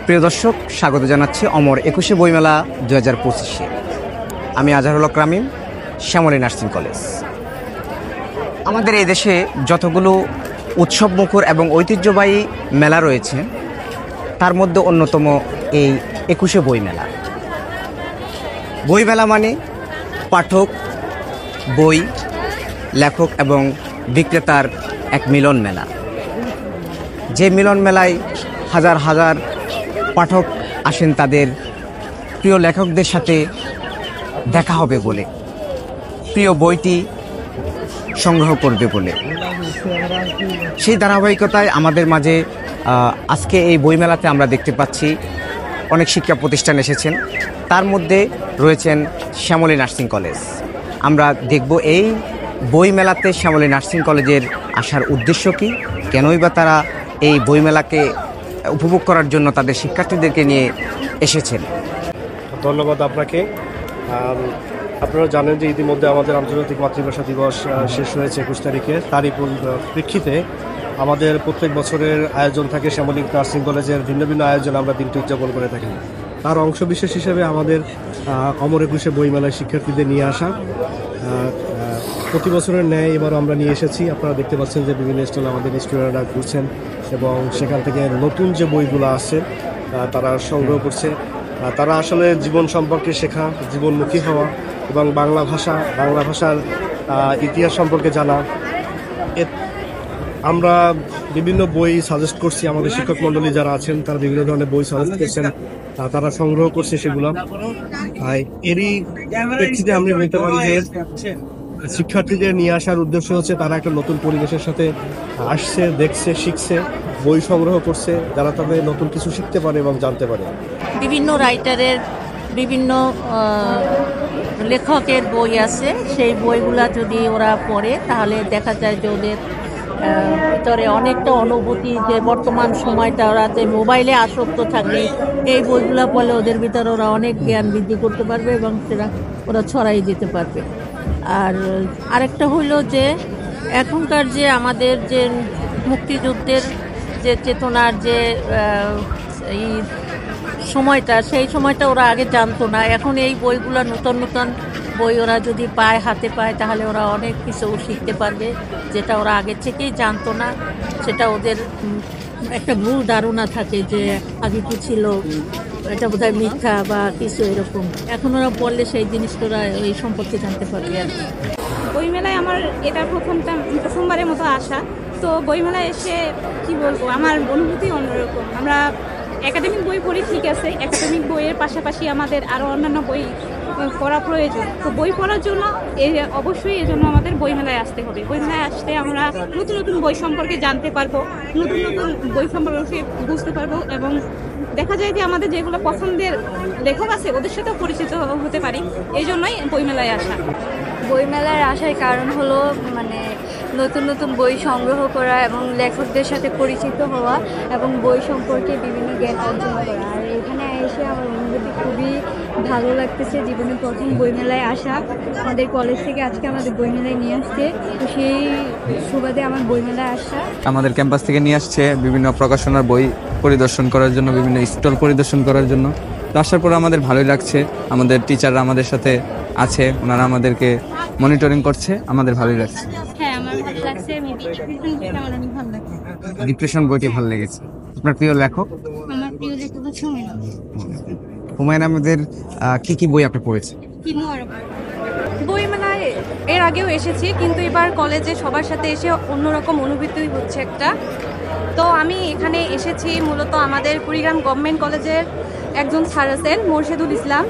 প্রিয় দর্শক, স্বাগত জানাচ্ছি অমর 21শে বইমেলা 2025-এ। আমি আজহারুল হক রামিম, শ্যামলী নার্সিং কলেজ। আমাদের এই দেশে যতগুলো উৎসবমুখর এবং ঐতিহ্যবাহী মেলা রয়েছে, তার মধ্যে অন্যতম এই 21শে বইমেলা। বইমেলা মানে পাঠক, বই, লেখক এবং বিক্রেতার এক মিলন মেলা। যে মিলন মেলায় হাজার হাজার পাঠক আসেন তাদের প্রিয় লেখকদের সাথে দেখা হবে বলে, প্রিয় বইটি সংগ্রহ করবে বলে। সেই ধারাবাহিকতায় আমাদের মাঝে আজকে এই বইমেলাতে আমরা দেখতে পাচ্ছি অনেক শিক্ষা প্রতিষ্ঠান এসেছেন, তার মধ্যে রয়েছেন শ্যামলী নার্সিং কলেজ। আমরা দেখব এই বইমেলাতে শ্যামলী নার্সিং কলেজের আসার উদ্দেশ্য কী, কেনই বা তারা এই বইমেলাকে উপভোগ করার জন্য তাদের শিক্ষার্থীদেরকে নিয়ে এসেছেন। ধন্যবাদ আপনাকে। আপনারা জানেন যে ইতিমধ্যে আমাদের আন্তর্জাতিক মাতৃভাষা দিবস শেষ হয়েছে 21 তারিখে। তারই প্রেক্ষিতে আমাদের প্রত্যেক বছরের আয়োজন থাকে শ্যামলী নার্সিং কলেজের ভিন্ন ভিন্ন আয়োজন আমরা দিনটি উদযাপন করে থাকি। তার অংশবিশেষ হিসেবে আমাদের অমর 21শে বইমেলায় শিক্ষার্থীদের নিয়ে আসা। প্রতি বছরের ন্যায় এবারও আমরা নিয়ে এসেছি। আপনারা দেখতে পাচ্ছেন যে বিভিন্ন স্টলে আমাদের স্টুডেন্টরা ঘুরছেন এবং সেখান থেকে নতুন যে বইগুলো আছে তারা সংগ্রহ করছে। তারা আসলে জীবন সম্পর্কে শেখা, জীবনমুখী হওয়া এবং বাংলা ভাষার ইতিহাস সম্পর্কে জানা। আমরা বিভিন্ন বই সাজেস্ট করছি, আমাদের শিক্ষক মণ্ডলী যারা আছেন তারা বিভিন্ন ধরনের বই সাজেস্ট করছেন, তারা সংগ্রহ করছে সেগুলো। এরই প্রেক্ষিতে আমরা বলতে পারি যে শিক্ষার্থীদের নিয়ে আসার উদ্দেশ্য হচ্ছে তারা একটা নতুন পরিবেশের সাথে আসছে, দেখছে, শিখছে, বই সংগ্রহ করছে, যারা তাদের নতুন কিছু শিখতে পারে এবং জানতে পারে। বিভিন্ন রাইটারের, বিভিন্ন লেখকের বই আছে, সেই বইগুলা যদি ওরা পড়ে তাহলে দেখা যায় যে ওদের ভিতরে অনেকটা অনুভূতি, যে বর্তমান সময়টা ওরা যে মোবাইলে আসক্ত থাকে, এই বইগুলা পড়লে ওদের ভিতরে ওরা অনেক জ্ঞান বৃদ্ধি করতে পারবে এবং সেটা ওরা ছড়াই দিতে পারবে। আর আরেকটা হইল যে এখনকার যে আমাদের যে মুক্তিযুদ্ধের যে চেতনার যে এই সময়টা, সেই সময়টা ওরা আগে জানতো না। এখন এই বইগুলো নতুন নতুন বই ওরা যদি পায়, হাতে পায়, তাহলে ওরা অনেক কিছু শিখতে পারবে, যেটা ওরা আগে থেকেই জানতো না। সেটা ওদের একটা ভুল ধারণা থাকে যে আগে কি ছিল, এটা বোধহয় মিথ্যা বা কিছু এরকম। এখন ওরা পড়লে সেই জিনিসটা ওরা এই সম্পর্কে জানতে পারবে। আর বইমেলায় আমার এটা প্রথমবারের মতো আসা। তো বইমেলায় এসে কি বলবো, আমার অনুভূতি অন্যরকম। আমরা একাডেমিক বই পড়ি, ঠিক আছে, একাডেমিক বইয়ের পাশাপাশি আমাদের আরও অন্যান্য বই পড়া প্রয়োজন। তো বই পড়ার জন্য অবশ্যই এই জন্য আমাদের বইমেলায় আসতে হবে। বইমেলায় আসতে আমরা নতুন নতুন বই সম্পর্কে জানতে পারবো, নতুন নতুন বই সম্পর্কে বুঝতে পারবো এবং দেখা যায় যে আমাদের যেগুলো পছন্দের লেখক আছে ওদের সাথেও পরিচিত হতে পারি। এই জন্যই বইমেলায় আসা। বইমেলায় আসার কারণ হলো নতুন নতুন বই সংগ্রহ করা এবং লেখকদের সাথে পরিচিত হওয়া এবং বই সম্পর্কে বিভিন্ন জ্ঞান অর্জন করা। আর এখানে এসে আমার অনুভূতি খুবই ভালো লাগতেছে। জীবনে প্রথম বইমেলায় আসা, আমাদের কলেজ থেকে আজকে আমাদের বইমেলায় নিয়ে আসছে, তো সেই সুবাদে আমার বইমেলায় আসা। আমাদের ক্যাম্পাস থেকে নিয়ে আসছে বিভিন্ন প্রকাশনার বই পরিদর্শন করার জন্য, বিভিন্ন স্টল পরিদর্শন করার জন্য। তো আসার পর আমাদের ভালোই লাগছে, আমাদের টিচাররা আমাদের সাথে আছে, ওনারা আমাদেরকে মনিটরিং করছে, আমাদের ভালোই লাগছে। হ্যাঁ, আমার ভালো লাগছে। আমার অনেক ভালো লাগছে। ডিপ্রেশন বইটি ভালো লেগেছে। আপনার প্রিয় লেখক? আমার প্রিয় লেখক হচ্ছে হুমায়ুন আহমেদের কি কি বই আপনি পড়েছেন? বইমেলায় এর আগেও এসেছি, কিন্তু এবার কলেজে সবার সাথে এসে অন্যরকম অনুভূতি হচ্ছে একটা। তো আমি এখানে এসেছি মূলত আমাদের কুড়িগ্রাম গভর্নমেন্ট কলেজের একজন স্যার আছেন, মোর্শেদুল ইসলাম,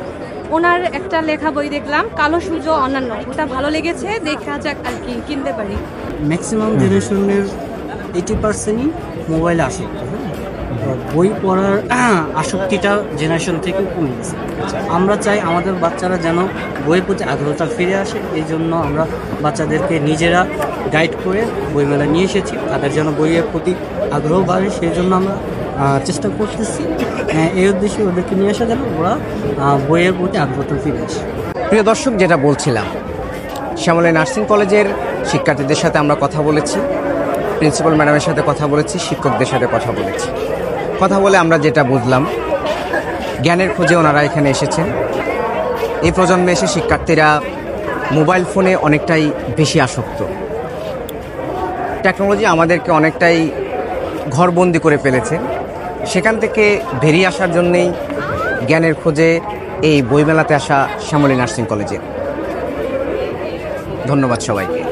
ওনার একটা লেখা বই দেখলাম, কালো সূর্য অন্যান্য। ওটা ভালো লেগেছে, দেখা যাক আর কি কিনতে পারি। ম্যাক্সিমাম জেনারেশনের 80%ই মোবাইলে আসে। বই পড়ার আসক্তিটা জেনারেশন থেকে কমে গেছে। আমরা চাই আমাদের বাচ্চারা যেন বইয়ের প্রতি আগ্রহটা ফিরে আসে। এই জন্য আমরা বাচ্চাদেরকে নিজেরা গাইড করে বইমেলা নিয়ে এসেছি, তাদের যেন বইয়ের প্রতি আগ্রহ বাড়ে, সেই জন্য আমরা চেষ্টা করতেছি। এই উদ্দেশ্যে ওদেরকে নিয়ে আসা যেন ওরা বইয়ের প্রতি আগ্রহটা ফিরে আসে। প্রিয় দর্শক, যেটা বলছিলাম, শ্যামলী নার্সিং কলেজের শিক্ষার্থীদের সাথে আমরা কথা বলেছি, প্রিন্সিপাল ম্যাডামের সাথে কথা বলেছি, শিক্ষকদের সাথে কথা বলেছি। কথা বলে আমরা যেটা বুঝলাম জ্ঞানের খোঁজে ওনারা এখানে এসেছেন। এই প্রজন্মে এসে শিক্ষার্থীরা মোবাইল ফোনে অনেকটাই বেশি আসক্ত। টেকনোলজি আমাদেরকে অনেকটাই ঘরবন্দি করে ফেলেছে। সেখান থেকে বেরিয়ে আসার জন্যেই জ্ঞানের খোঁজে এই বইমেলাতে আসা শ্যামলী নার্সিং কলেজে। ধন্যবাদ সবাইকে।